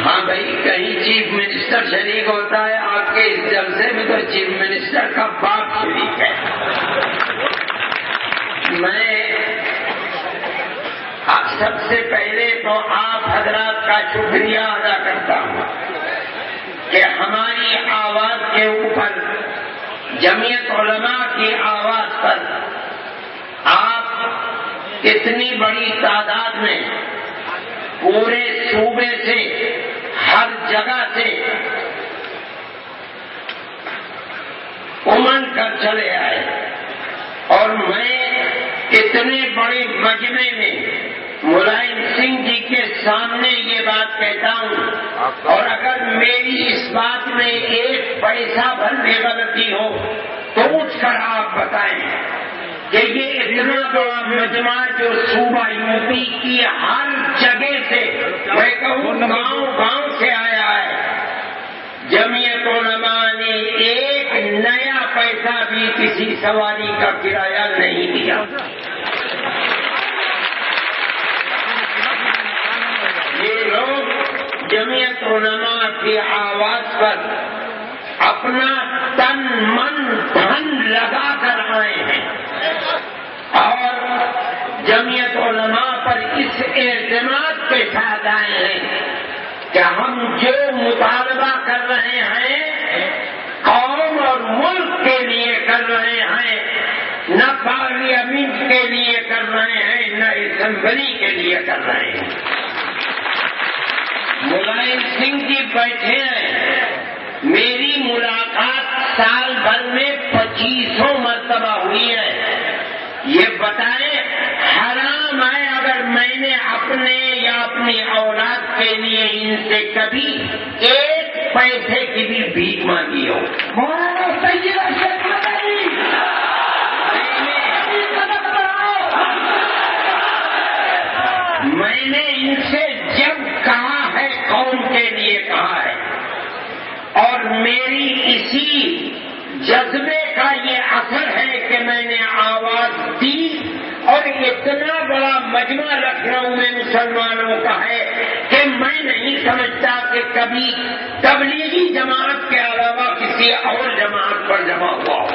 ہاں بھائی، کہیں چیف منسٹر شریک ہوتا ہے، آپ کے اس جلسے میں تو چیف منسٹر کا باپ شریک ہے. میں سب سے پہلے تو آپ حضرات کا شکریہ ادا کرتا ہوں کہ ہماری آواز کے اوپر، جمعیت علماء کی آواز پر آپ اتنی بڑی تعداد میں پورے صوبے سے، ہر جگہ سے امنڈ کر چلے آئے. اور میں اتنے بڑے مجمع میں ملائم سنگھ جی کے سامنے یہ بات کہتا ہوں، اور اگر میری اس بات میں ایک پیسہ بھر بھی غلطی ہو تو اٹھ کر آپ بتائیں کہ یہ اتنا بڑا مجمع جو صوبہ یو پی کی ہر جگہ سے، میں کہوں گاؤں گاؤں سے آیا ہے، جمعیت علماء نے ایک نیا پیسہ بھی کسی سواری کا کرایہ نہیں دیا. یہ لوگ جمعیت علماء کی آواز پر اپنا تن من دھن لگا کر آئے ہیں اور جمعیت علماء پر اس اعتماد کے ساتھ آئے ہیں کہ ہم جو مطالبہ کر رہے ہیں قوم اور ملک کے لیے کر رہے ہیں، نہ پارلیمنٹ کے لیے کر رہے ہیں، نہ اسمبلی کے لیے کر رہے ہیں. ملائم سنگھ جی بیٹھے ہیں، میری ملاقات سال بھر میں 2500 مرتبہ ہوئی ہے. یہ بتائیں حرام ہے اگر میں نے اپنے یا اپنی اولاد کے لیے ان سے کبھی 1 پیسے کی بھی بھیک مانگی ہو. میں نے ان سے جب کہا ہے قوم کے لیے کہا ہے، اور میری اسی جذبے کا یہ اثر ہے کہ میں نے آواز دی، اور اتنا بڑا مجمع لکھنؤ میں مسلمانوں کا ہے کہ میں نہیں سمجھتا کہ کبھی تبلیغی جماعت کے علاوہ کسی اور جماعت پر جمع ہوا ہو.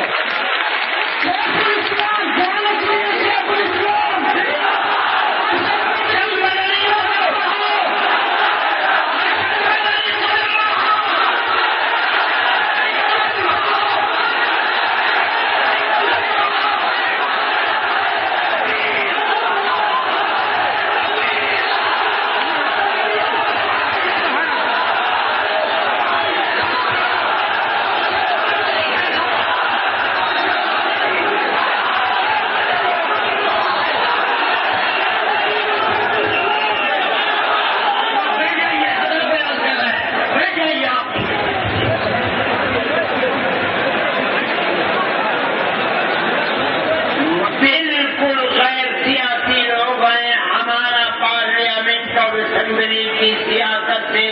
اسمبلی کی سیاست سے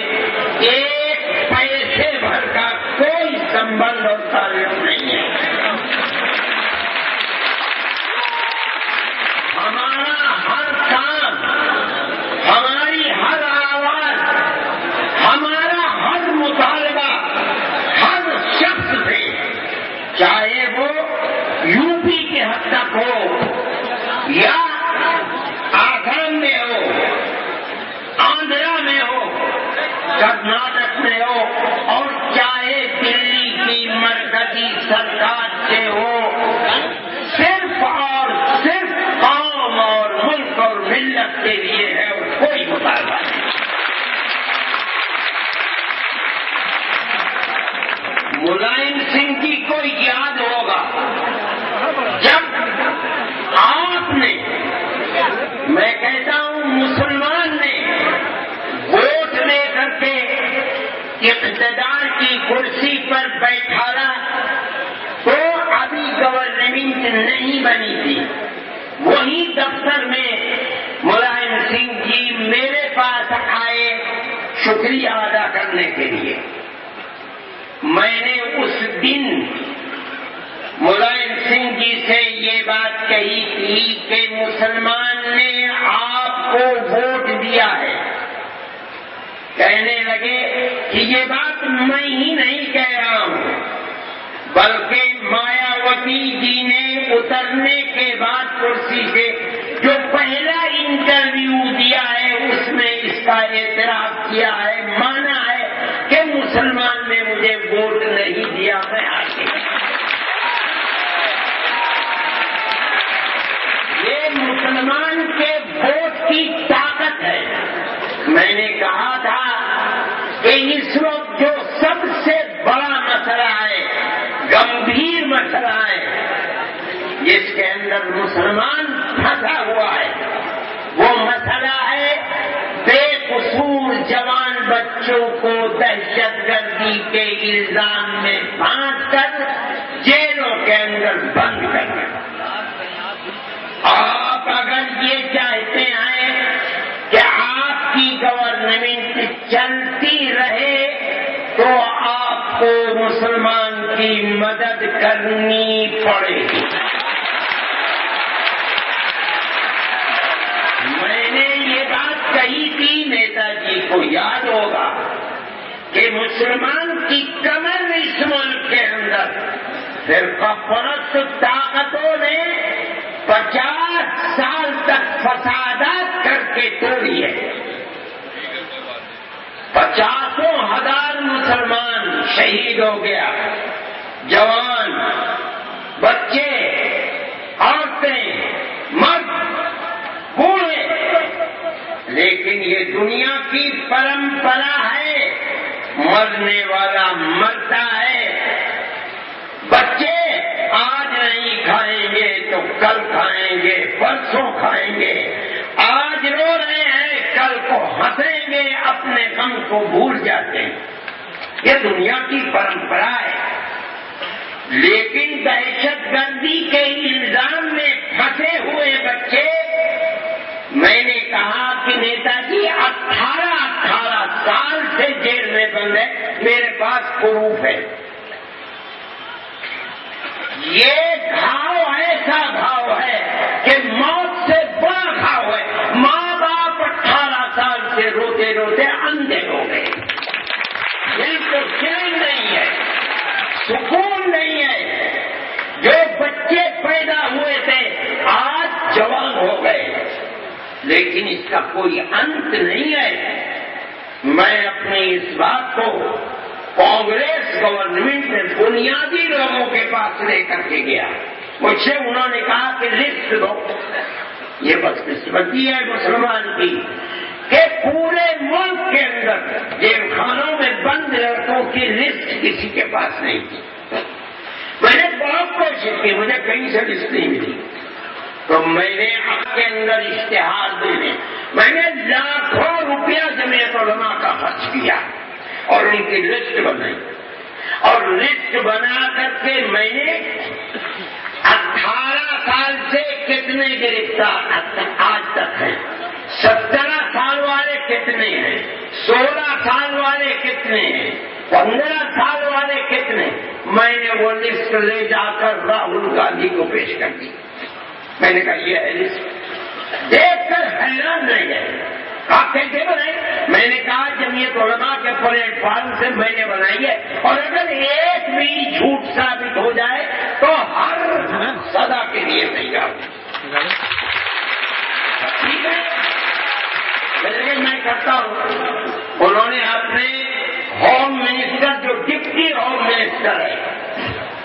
1 پیسے بھر کا کوئی سمبند اور تعلق نہیں ہے. ہمارا ہر کام، ہماری ہر آواز، ہمارا ہر مطالبہ ہر شخص سے، چاہے وہ یو پی کے حد تک ہو یا آسام میں ہو، آندھرا میں ہو، کرناٹک میں ہو، اور چاہے دلی کی مرکزی سرکار سے ہو، صرف اور صرف قوم اور ملک اور ملت کے لیے ہے، اور کوئی مطالبہ نہیں. ملائم سنگھ جی کو یاد ہوگا جب آپ نے، میں کہتا ہوں مسلمان نے، ووٹ لے کر کے اقتدار کی کرسی پر بیٹھایا تو ابھی گورنمنٹ نہیں بنی تھی. وہی دفتر میں ملائم سنگھ جی میرے پاس آئے شکریہ ادا کرنے کے لیے. میں نے اس دن ملائم سنگھ جی سے یہ بات کہی تھی کہ مسلمان نے آپ کو ووٹ دیا ہے. کہنے لگے کہ یہ بات میں ہی نہیں کہہ رہا ہوں، بلکہ مایاوتی جی نے اترنے کے بعد کرسی سے جو پہلا انٹرویو دیا ہے اس میں اس کا اعتراف کیا ہے، مانا ہے کہ مسلمان نے مجھے ووٹ نہیں دیا، میں آگے. یہ مسلمان کے ووٹ کی طاقت ہے. میں نے کہا تھا کہ اس وقت جو سب سے بڑا مسئلہ ہے، گمبھیر مسئلہ ہے، جس کے اندر مسلمان پھنسا ہوا ہے، وہ مسئلہ ہے بے قصور جوان بچوں کو دہشت گردی کے الزام میں پھانس کر جیلوں کے اندر بند کرنا. آپ اگر یہ چاہتے ہیں کہ آپ کی گورنمنٹ چلتی رہے تو آپ کو مسلمان کی مدد کرنی پڑے گی. میں نے یہ بات کہی تھی، نیتا جی کو یاد ہوگا کہ مسلمان کی کمر اس ملک کے اندر فرقہ پرست طاقتوں نے 50 سال تک فسادات کر کے توڑی ہے. 50,000 مسلمان شہید ہو گیا، جوان، بچے، عورتیں، مرد، بوڑھے. لیکن یہ دنیا کی پرمپرا ہے، مرنے والا مرتا ہے، گے، پرسوں کھائیں گے، آج رو رہے ہیں کل کو ہنسیں گے، اپنے غم کو بھول جاتے ہیں. یہ دنیا کی پرمپرا ہے. لیکن دہشت گردی کے الزام میں پھنسے ہوئے بچے، میں نے کہا کہ نیتا جی 18 سال سے جیل میں بند ہے، میرے پاس پروف ہے. یہ گھاؤ ایسا گھاؤ ہے کہ موت سے بڑا گھاؤ ہے. ماں باپ 18 سال سے روتے روتے اندھے ہو گئے. دل کو چین نہیں ہے، سکون نہیں ہے. جو بچے پیدا ہوئے تھے آج جوان ہو گئے، لیکن اس کا کوئی انت نہیں ہے. میں اپنی اس بات کو کانگریس گورنمنٹ میں بنیادی لوگوں کے پاس لے کر کے گیا. مجھ سے انہوں نے کہا کہ لسٹ دو. یہ بدقسمتی ہے مسلمان کی کہ پورے ملک کے اندر جیل خانوں میں بند لڑکوں کی لسٹ کسی کے پاس نہیں تھی. میں نے بہت کوشش کی، مجھے کہیں سے لسٹ نہیں ملی. تو میں نے آپ کے اندر اشتہار دینے، میں نے لاکھوں روپیہ جمعیت علماء کا خرچ کیا اور ان کی لسٹ بنائی. اور لسٹ بنا کر کے میں نے 18 سال سے کتنے گرفتار آج تک ہیں، 17 سال والے کتنے ہیں، 16 سال والے کتنے ہیں، 15 سال والے کتنے. میں نے وہ لسٹ لے جا کر راہل گاندھی کو پیش کر دی. میں نے کہا یہ ہے لسٹ. دیکھ کر حیران رہ گئے. آپ کیسے بنائے؟ میں نے کہا جمعیت علماء کے پلیٹ فارم سے میں نے بنائی ہے، اور اگر ایک بھی جھوٹ ثابت ہو جائے تو ہر سزا کے لیے تیار. ٹھیک ہے، لیکن میں کرتا ہوں. انہوں نے اپنے ہوم منسٹر جو ڈپٹی ہوم منسٹر ہے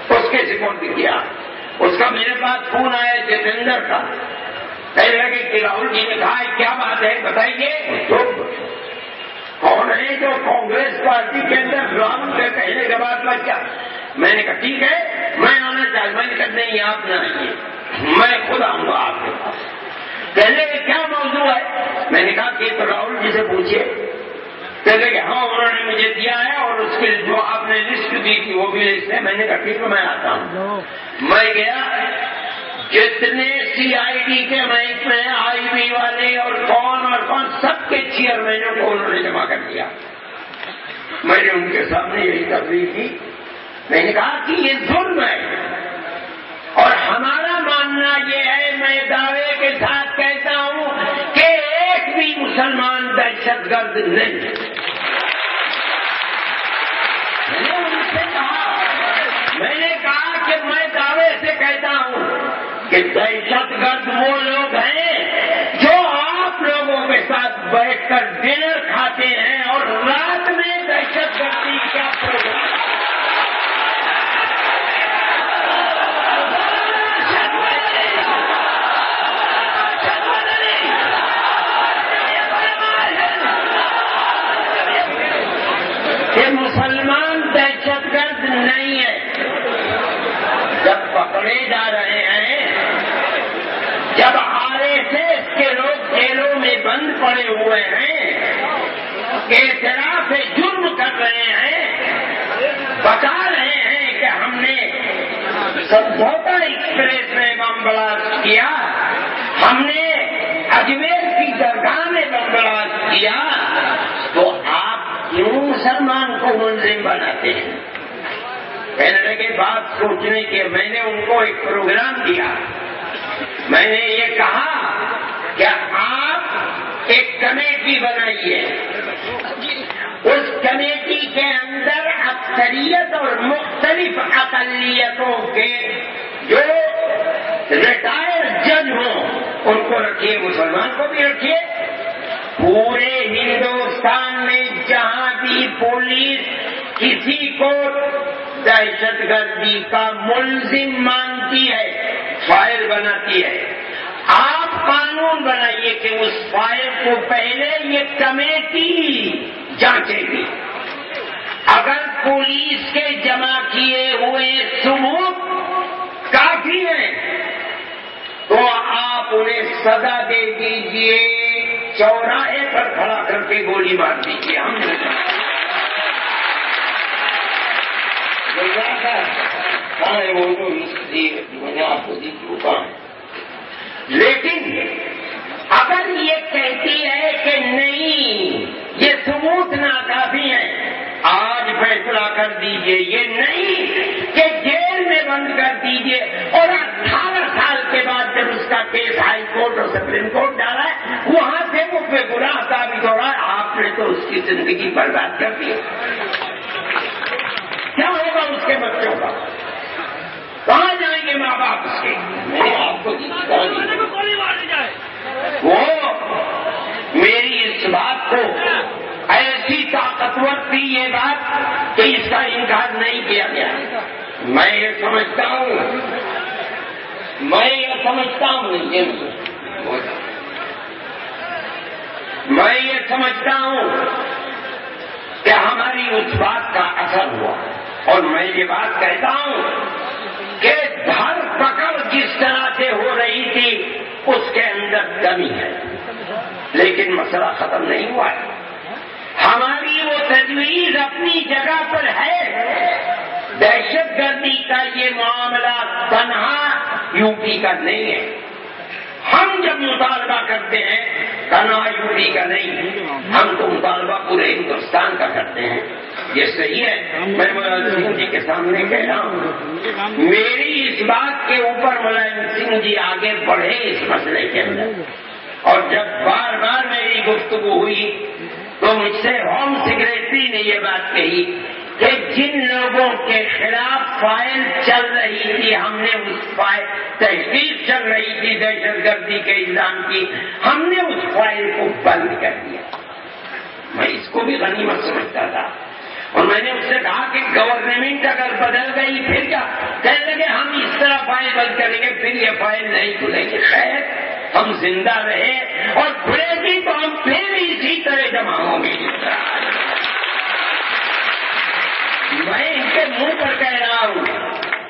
اس کے سپرد کیا. اس کا میرے پاس فون آیا جتیندر کا. کہنے لگے کہ راہل جی نے کہا کیا بات ہے بتائیے. تو کون ہے جو کانگریس پارٹی کے اندر راہل کے کہنے کے بعد میں کیا؟ میں نے کہا ٹھیک ہے میں آنا چاہتا. میں نے کہا نہیں آپ نہ آئیے، میں خود آؤں گا آپ کے پاس. کہنے لگے کیا موضوع ہے؟ میں نے کہا کہ تو راہل جی سے پوچھیے. کہنے لگے ہاں انہوں نے مجھے دیا ہے اور اس کے جو آپ نے لسٹ دی تھی وہ بھی لسٹ ہے. میں نے کہا ٹھیک ہے میں آتا ہوں. میں گیا، جتنے CID کے محکمے آئی بی والے اور کون سب کے چیئرمینوں کو انہوں نے جمع کر دیا. میں نے ان کے سامنے یہی تقریر کی. میں نے کہا کہ یہ ظلم ہے اور ہمارا ماننا یہ ہے، میں دعوے کے ساتھ کہتا ہوں کہ ایک بھی مسلمان دہشت گرد نہیں. میں نے کہا کہ میں دعوے سے کہتا ہوں کہ دہشت گرد وہ لوگ ہیں جو آپ لوگوں کے ساتھ بیٹھ کر ڈنر کھاتے ہیں اور رات میں دہشت گردی کا پروگرام. کہ مسلمان دہشت گرد نہیں ہے. جب پکڑے جا رہے ہیں، جب RSS کے لوگ جیلوں میں بند پڑے ہوئے ہیں، اعتراف جرم کر رہے ہیں، بتا رہے ہیں کہ ہم نے سمجھوتا ایکسپریس میں بم بلاسٹ کیا، ہم نے اجمیر کی درگاہ میں بم بلاسٹ کیا، تو آپ کیوں مسلمان کو ملزم بناتے ہیں؟ کہنے لگے بات سوچنے کی. میں نے ان کو ایک پروگرام دیا. میں نے یہ کہا کہ آپ ایک کمیٹی بنائیے، اس کمیٹی کے اندر اکثریت اور مختلف اقلیتوں کے جو ریٹائر جج ہوں ان کو رکھیے، مسلمان کو بھی رکھیے. پورے ہندوستان میں جہاں بھی پولیس کسی کو دہشت گردی کا ملزم مانتی ہے، فائل بناتی ہے، آپ قانون بنائیے کہ اس فائل کو پہلے یہ کمیٹی جانچے گی. اگر پولیس کے جمع کیے ہوئے ثبوت کافی ہیں تو آپ سزا دے دیجیے، چوراہے پر کھڑا کر کے گولی مار دیجیے، ہم نے وہ جو میں نے آپ کو دی لیکن اگر یہ کہتی ہے کہ نہیں یہ ثبوت ناکافی ہے، آج فیصلہ کر دیجئے، یہ نہیں کہ جیل میں بند کر دیجئے اور 18 سال کے بعد جب اس کا کیس ہائی کورٹ اور سپریم کورٹ ڈالا ہے وہاں سے وہ بے گناہ ثابت ہو رہا ہے، آپ نے تو اس کی زندگی برباد کر دی، کیا ہوگا اس کے بچوں کا؟ کہاں جائیں گے ماں باپ اس کے؟ میں نے آپ کو وہ میری اس بات کو ایسی طاقتور تھی یہ بات کہ اس کا انکار نہیں کیا گیا۔ میں یہ سمجھتا ہوں میں یہ سمجھتا ہوں کہ ہماری اس بات کا اثر ہوا، اور میں یہ بات کہتا ہوں کہ دھر پکڑ جس طرح سے ہو رہی تھی اس کے اندر کمی ہے، لیکن مسئلہ ختم نہیں ہوا ہے۔ ہماری وہ تجویز اپنی جگہ پر ہے، دہشت گردی کا یہ معاملہ تنہا یو پی کا نہیں ہے، ہم جب مطالبہ کرتے ہیں تنہا یو پی کا نہیں، ہم تو مطالبہ پورے ہندوستان کا کرتے ہیں، یہ صحیح ہے۔ میں ملائم سنگھ جی کے سامنے کہہ رہا ہوں، میری اس بات کے اوپر ملائم سنگھ جی آگے بڑھے اس مسئلے کے اندر، اور جب بار بار میری گفتگو ہوئی تو مجھ سے ہوم سیکریٹری نے یہ بات کہی کہ جن لوگوں کے خلاف فائل چل رہی تھی، ہم نے اس فائل تحقیق چل رہی تھی دہشت گردی کے الزام کی، ہم نے اس فائل کو بند کر دیا۔ میں اس کو بھی غنیمت سمجھتا تھا، اور میں نے اس سے کہا کہ گورنمنٹ اگر بدل گئی پھر کیا؟ کہنے لگے ہم اس طرح فائل بند کریں گے پھر یہ فائل نہیں کھلے گی۔ خیر ہم زندہ رہے، اور کھلے گی تو ہم پھر اسی طرح جمع ہوں گے۔ میں ان کے منہ پر کہہ رہا ہوں،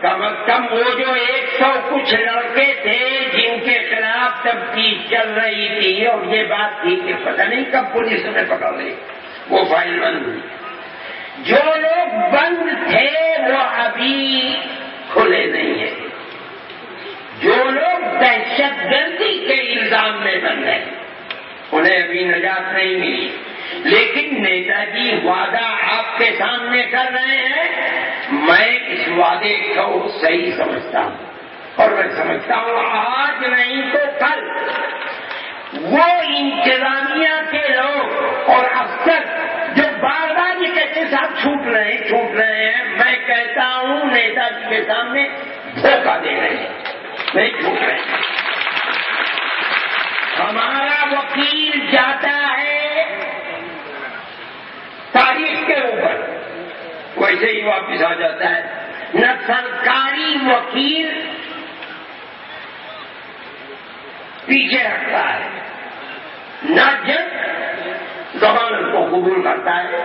کم از کم وہ جو 100 کچھ لڑکے تھے جن کے خلاف تفتیش چل رہی تھی، اور یہ بات تھی کہ پتہ نہیں کب پولیس نے پکڑ لی، وہ فائل بند ہوئی، جو لوگ بند تھے وہ ابھی کھلے نہیں ہیں، جو لوگ دہشت گردی کے الزام میں بند ہیں انہیں ابھی نجات نہیں ملی، لیکن نیتا جی وعدہ آپ کے سامنے کر رہے ہیں، میں اس وعدے کو صحیح سمجھتا ہوں، اور میں سمجھتا ہوں آج نہیں تو کل وہ انتظامیہ کے لوگ اور افسر جو بار بار یہ کہتے ہیں صاحب چھوٹ رہے ہیں، میں کہتا ہوں نیتا جی کے سامنے دھوکہ دے رہے ہیں، نہیں چھوٹ رہے ہیں۔ ہمارا وکیل جاتا ہے تاریخ کے اوپر، ویسے ہی واپس آ جاتا ہے، نہ سرکاری وکیل پیچھے ہٹتا ہے، نہ جج ضمانت کو قبول کرتا ہے۔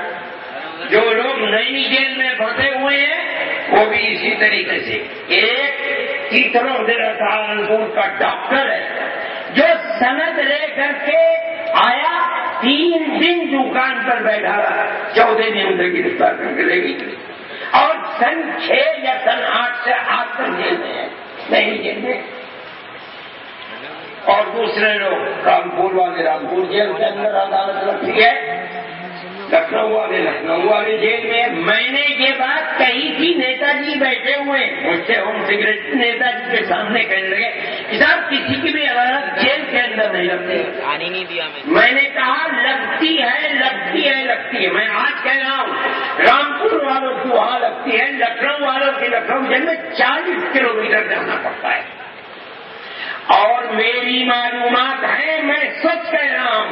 جو لوگ نئی جیل میں پھنسے ہوئے ہیں وہ بھی اسی طریقے سے۔ ایک تیسروں ضلع سہارنپور کا ڈاکٹر ہے جو سند لے کر کے آیا، 3 دن دکان پر بیٹھا رہا، 14 دن سے گرفتار کر کے لے گئی، اور سن 6 یا سن 8 سے آج تک جیل میں ہے، نئی جیل میں۔ اور دوسرے لوگ رامپور والے رامپور جیل کے اندر عدالت رکھتی ہے، لکھنؤ والے جیل میں۔ میں نے یہ بات کہی تھی، نیتا جی بیٹھے ہوئے مجھ سے ہوم سیکریٹری نیتا جی کے سامنے کہنے لگے صاحب کسی کی بھی عدالت جیل کے اندر نہیں لگتی۔ میں نے کہا لگتی ہے۔ میں آج کہہ رہا ہوں رامپور والوں کی وہاں لگتی ہے، لکھنؤ والوں کی لکھنؤ جیل میں 40 کلومیٹر جانا پڑتا ہے، اور میری معلومات ہیں، میں سچ کہہ رہا ہوں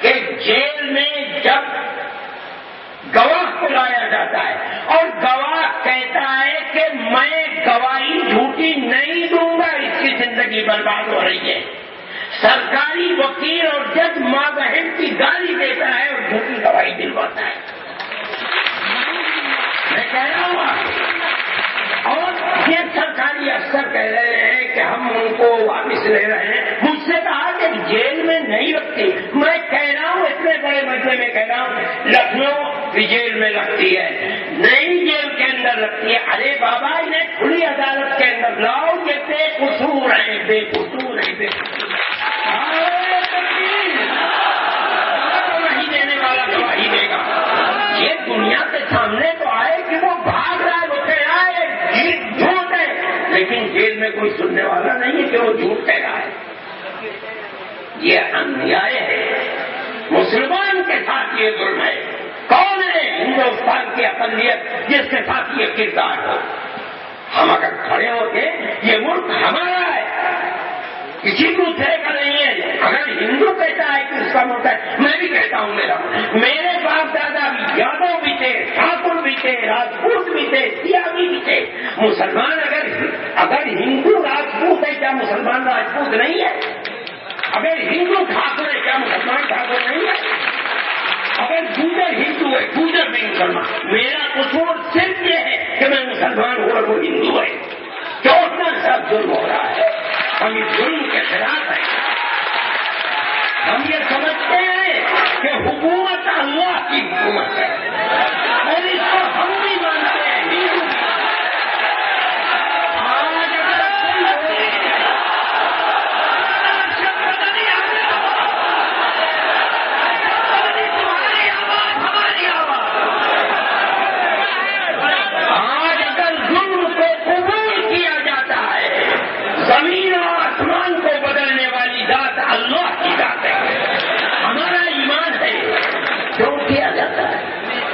کہ جیل میں جب گواہ کو لایا جاتا ہے اور گواہ کہتا ہے کہ میں گواہی جھوٹی نہیں دوں گا، اس کی زندگی برباد ہو رہی ہے، سرکاری وکیل اور جج ماں بہن کی گالی دیتا ہے اور جھوٹی گواہی دلواتا ہے۔ میں کہہ رہا ہوں، اور یہ سرکاری افسر کہہ رہے ہیں کہ ہم ان کو واپس لے رہے ہیں، مجھ سے کہا کہ جیل میں نہیں رکھتی. میں کہہ رہا ہوں اتنے بڑے مسئلے میں کہہ رہا ہوں لکھنؤ کی جیل میں رکھتی ہے, نئی جیل کے اندر رکھتی ہے. ارے بابا انہیں کھلی عدالت کے اندر لاؤ, یہ بے قصور ہیں, بے قصور ہیں, بے قصور. گواہی دینے والا گواہی دے گا. یہ دنیا کے سامنے تو آئے کہ وہ بھاگ رہا ہے, وہ کہہ رہا ہے جھوٹ ہے, لیکن جیل میں کوئی سننے والا نہیں ہے کہ وہ جھوٹ کہہ رہا ہے. یہ انیائے ہے. مسلمان کے ساتھ یہ ظلم ہے. کون ہے ہندوستان کی اقلیت جس کے ساتھ یہ کردار ہو؟ ہم اگر کھڑے ہوتے یہ ملک ہمارا ہے, کسی دوسرے کا نہیں ہے. اگر ہندو کہتا ہے کہ اس کا ملک ہے, میں بھی کہتا ہوں میرا. میرے باپ دادا بھی یادو بھی تھے, ٹھاکر بھی تھے, راجپوت بھی تھے, سیاسی بھی تھے. مسلمان اگر ہندو راجپوت ہے کیا مسلمان راجپوت نہیں ہے؟ اگر ہندو ٹھاکر ہے کیا مسلمان ٹھاکر نہیں ہے؟ اگر گوجر ہندو ہے گوجر بھی مسلمان. میرا قصور صرف یہ ہے کہ میں مسلمان ہوں اور وہ ہندو ہے. کیوں اتنا سب ظلم ہو رہا ہے؟ ہم اس ظلم کے خلاف ہیں. ہم یہ سمجھتے ہیں کہ حکومت اللہ کی حکومت ہے اور اس کو ہم بھی مانتے ہیں. ہندو زمین اور آسمان کو بدلنے والی ذات اللہ کی ذات ہے. ہمارا ایمان ہے. کیوں کیا جاتا ہے؟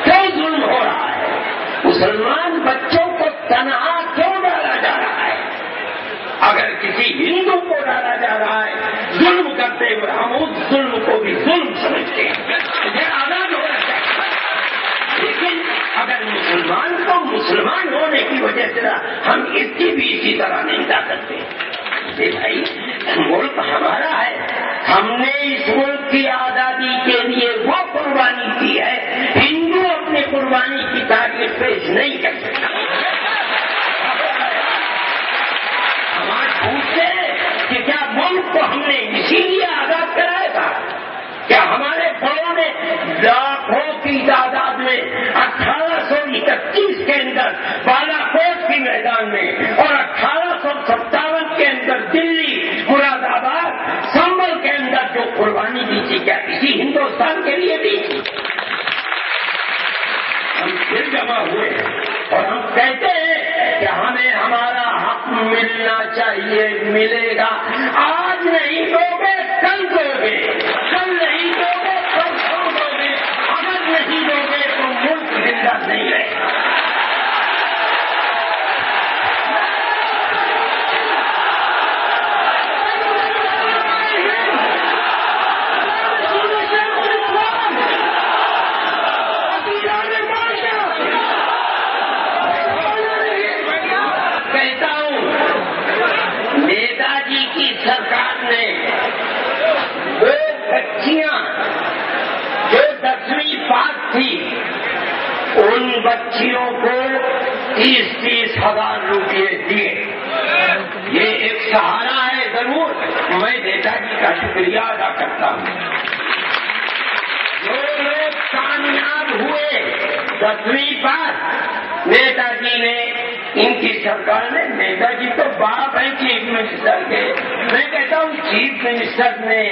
کیوں ظلم ہو رہا ہے؟ مسلمان بچوں کو تنہا کیوں ڈالا جا رہا ہے؟ اگر کسی ہندو کو ڈالا جا رہا ہے ظلم کرتے ہوئے, ہم اس ظلم کو بھی ظلم سمجھتے ہیں. یہ آزاد ہونا چاہیے. لیکن اگر مسلمان کو مسلمان ہونے کی وجہ سے ہم اس کی بھی اسی طرح نہیں جا سکتے. بھائی ملک ہمارا ہے, ہم نے اس ملک کی آزادی کے لیے وہ قربانی کی ہے. ہندو اپنی قربانی کی تاریخ پیش نہیں کر سکتا. ہم آج پوچھتے ہیں کہ کیا ملک کو ہم نے اسی لیے آزاد کرایا تھا؟ کیا ہمارے بڑوں نے لاکھوں کی تعداد میں 1831 کے اندر بالاکوٹ کی میدان میں اور 1857 کے اندر دلی, مراد آباد, سنبل کے اندر جو قربانی دی تھی کیا اسی ہندوستان کے لیے دی تھی؟ ہم پھر جمع ہوئے اور ہم کہتے ہیں کہ ہمیں ہمارا حق ملنا چاہیے, ملے گا. آج نہیں دو گے کل دو گے, کل نہیں دو گے پرسوں دو گے. اگر نہیں دو گے تو ملک زندہ نہیں رہے گا. کہتا ہوں نیتا جی کی سرکار نے وہ بچیاں جو 10ویں پاس تھی ان بچیوں کو 30-30 ہزار روپئے دیے. یہ ایک سہارا ہے. ضرور میں نیتا جی کا شکریہ ادا کرتا ہوں. جو لوگ کامیاب ہوئے 10ویں پاس, نیتا جی نے, ان کی سرکار نے, نیتا جی تو باپ ہیں چیف منسٹر کے, میں کہتا ہوں چیف منسٹر نے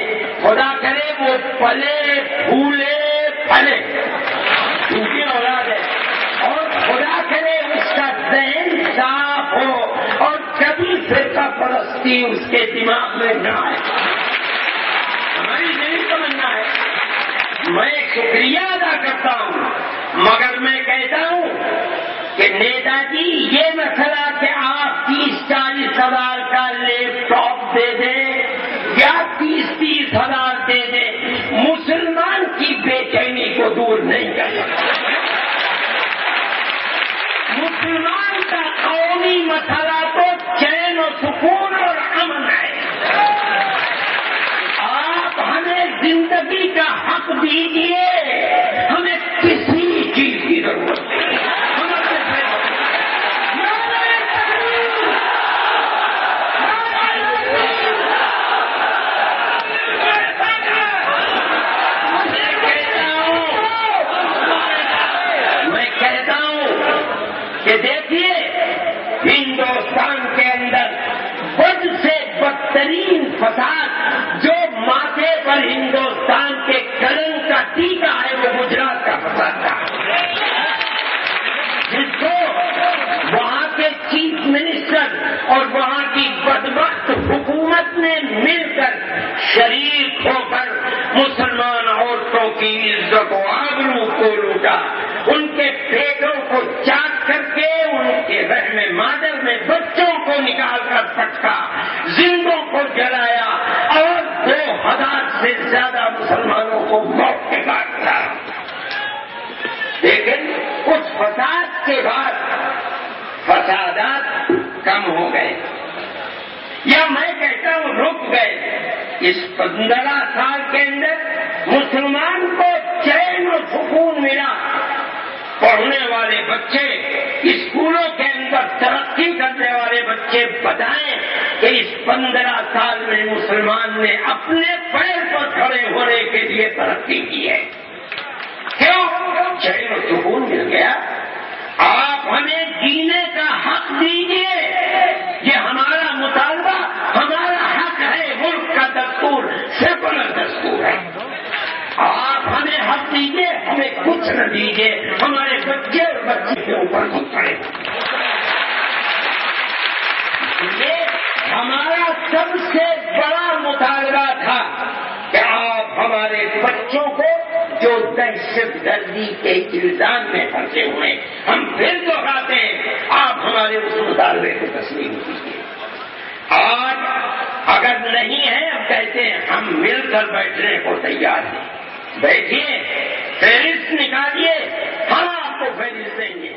خدا کرے وہ پلے پھولے پھلے, دوسری اولاد ہے, اور خدا کرے اس کا ذہن صاف ہو اور کبھی فرقہ پرستی اس کے دماغ میں نہ آئے. ہماری نہیں سمجھنا ہے. میں شکریہ ادا کرتا ہوں, مگر میں کہتا ہوں کہ نیتا جی یہ مسئلہ کہ آپ 30-40 ہزار کا لیپ ٹاپ دے دیں یا 30-30 ہزار دے دیں, مسلمان کی بے چینی کو دور نہیں کر سکتا. مسلمان کا قومی مسئلہ تو چین و سکون اور امن ہے. آپ ہمیں زندگی کا حق دیجیے, ہمیں کسی چیز کی ضرورت نہیں. ہندوستان کے اندر بد سے بدترین فساد جو ماتھے پر ہندوستان کے کلنک کا ٹیکا ہے وہ گجرات کا فساد تھا، جس کو وہاں کے چیف منسٹر اور وہاں کی بدبخت حکومت نے مل کر شریک ہو کر مسلمان عورتوں کی عزت و آبرو کو لوٹا، ان کے پیٹوں کو چاک کر کے ان کے رحم مادر میں بچوں کو نکال کر پٹکا، زندوں کو جلایا اور 2000 سے زیادہ مسلمانوں کو موت کے گھاٹ ڈالا۔ لیکن اس فساد کے بعد فسادات کم ہو گئے، یا میں کہتا ہوں رک گئے۔ اس 15 سال کے اندر مسلمان کو چین و سکون ملا، پڑھنے والے بچے اسکولوں کے اندر ترقی کرنے والے بچے بتائیں کہ اس 15 سال میں مسلمان نے اپنے پیر پر کھڑے ہونے کے لیے ترقی کی ہے۔ کیوں؟ چین و سکون مل گیا۔ آپ ہمیں جینے کا حق دیجیے، یہ ہمارا مطالبہ، ہمارا حق ہے۔ ملک کا دستور سیکولر دستور ہے۔ آپ ہمیں حق دیجیے، ہمیں کچھ نہ دیجیے، ہمارے بچے اور بچی کے اوپر کچھ پڑے۔ یہ ہمارا سب سے بڑا مطالبہ تھا کہ آپ ہمارے بچوں کو جو دہشت گردی کے الزام میں پھنسے ہوئے، ہم پھر دہراتے ہیں، آپ ہمارے اس مطالبے کو تسلیم کیجیے۔ آج اگر نہیں ہے، اب کہتے ہیں ہم مل کر بیٹھنے کو تیار ہیں، بیٹھیے، فہرست نکالیے، ہم آپ کو فہرست دیں گے۔